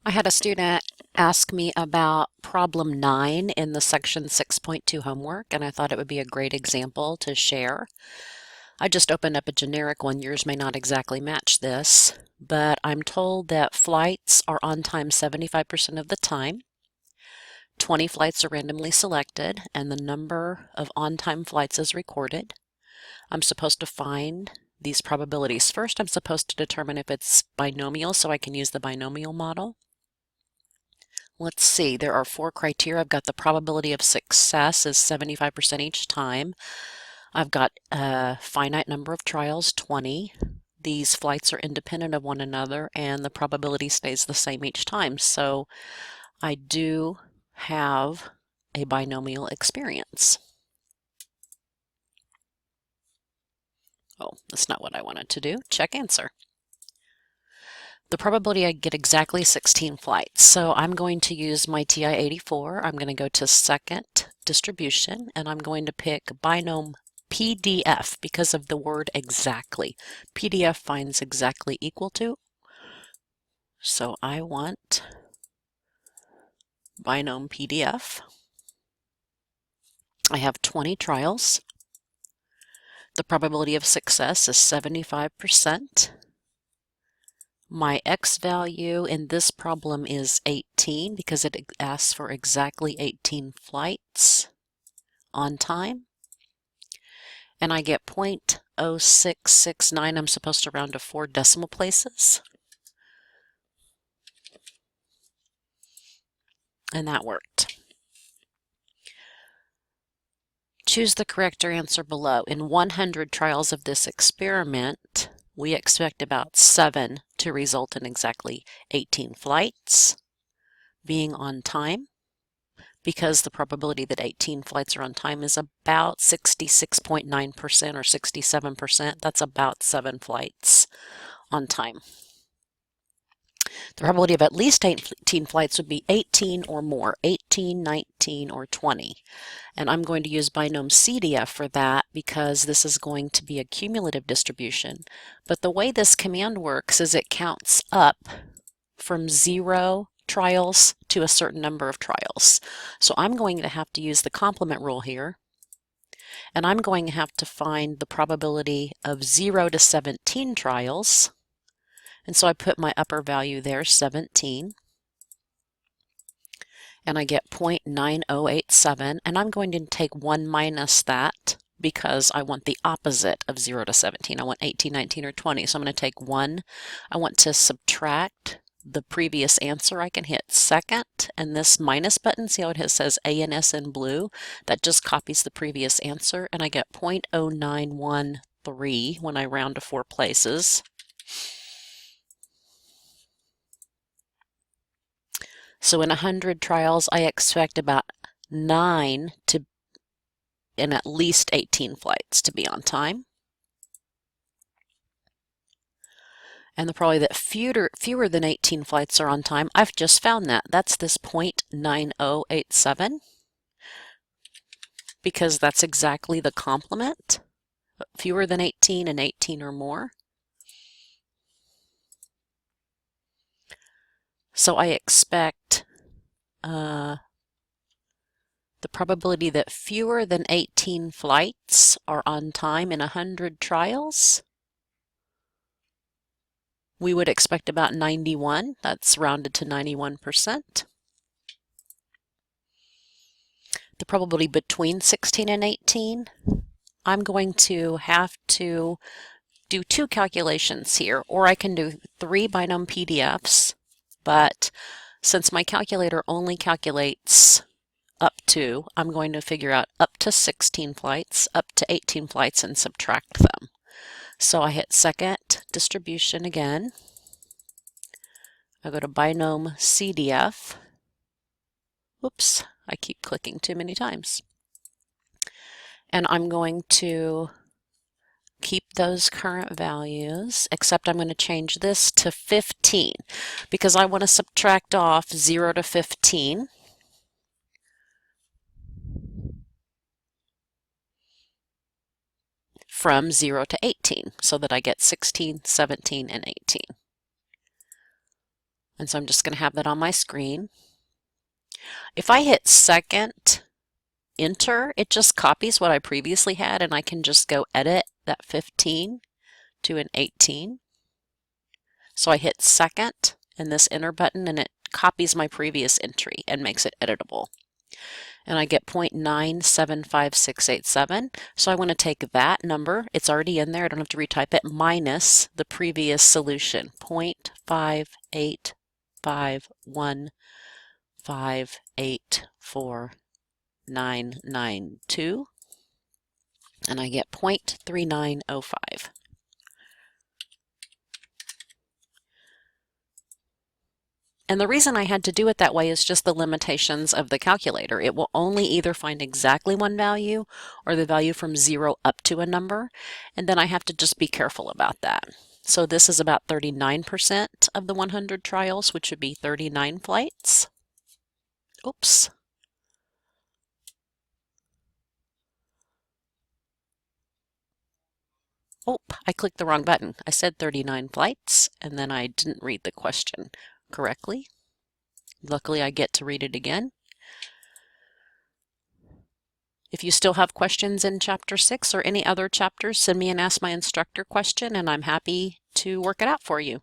I had a student ask me about problem 9 in the section 6.2 homework, and I thought it would be a great example to share. I just opened up a generic one. Yours may not exactly match this, but I'm told that flights are on time 75% of the time. 20 flights are randomly selected, and the number of on-time flights is recorded. I'm supposed to find these probabilities. First, I'm supposed to determine if it's binomial, so I can use the binomial model. Let's see, there are 4 criteria. I've got the probability of success is 75% each time. I've got a finite number of trials, 20. These flights are independent of one another, and the probability stays the same each time. So I do have a binomial experience. Oh, that's not what I wanted to do. Check answer. The probability I get exactly 16 flights. So I'm going to use my TI-84. I'm going to go to second distribution, and I'm going to pick binom PDF because of the word exactly. PDF finds exactly equal to. So I want binom PDF. I have 20 trials. The probability of success is 75%. My X value in this problem is 18 because it asks for exactly 18 flights on time. And I get 0.0669. I'm supposed to round to 4 decimal places. And that worked. Choose the correct answer below. In 100 trials of this experiment, we expect about 7 to result in exactly 18 flights being on time, because the probability that 18 flights are on time is about 66.9% or 67%. That's about 7 flights on time. The probability of at least 18 flights would be 18 or more, 18, 19, or 20. And I'm going to use binom CDF for that because this is going to be a cumulative distribution. But the way this command works is it counts up from 0 trials to a certain number of trials. So I'm going to have to use the complement rule here, and I'm going to have to find the probability of 0 to 17 trials. And so I put my upper value there, 17. And I get 0.9087, and I'm going to take 1 minus that because I want the opposite of 0 to 17. I want 18, 19, or 20. So I'm going to take 1. I want to subtract the previous answer. I can hit second, and this minus button, see how it says A and S in blue? That just copies the previous answer, and I get 0.0913 when I round to 4 places. So in 100 trials, I expect about 9 to, and at least 18 flights to be on time. And the probability that fewer than 18 flights are on time, I've just found that. That's this 0.9087, because that's exactly the complement. Fewer than 18 and 18 or more. So I expect the probability that fewer than 18 flights are on time in 100 trials, we would expect about 91. That's rounded to 91%. The probability between 16 and 18, I'm going to have to do 2 calculations here, or I can do 3 binom PDFs, but since my calculator only calculates up to, I'm going to figure out up to 16 flights, up to 18 flights, and subtract them. So I hit second distribution again. I go to binom CDF. Whoops, I keep clicking too many times. And I'm going to keep those current values, except I'm going to change this to 15 because I want to subtract off 0 to 15. From 0 to 18 so that I get 16, 17, and 18. And so I'm just going to have that on my screen. If I hit second enter, it just copies what I previously had, and I can just go edit that 15 to an 18. So I hit second and this enter button, and it copies my previous entry and makes it editable. And I get 0.975687. So I want to take that number, it's already in there, I don't have to retype it, minus the previous solution, 0.5851584,992, and I get 0.3905. And the reason I had to do it that way is just the limitations of the calculator. It will only either find exactly one value or the value from 0 up to a number, and then I have to just be careful about that. So this is about 39% of the 100 trials, which would be 39 flights. Oops. Oh, I clicked the wrong button. I said 39 flights, and then I didn't read the question correctly. Luckily, I get to read it again. If you still have questions in Chapter 6 or any other chapters, send me an Ask My Instructor question, and I'm happy to work it out for you.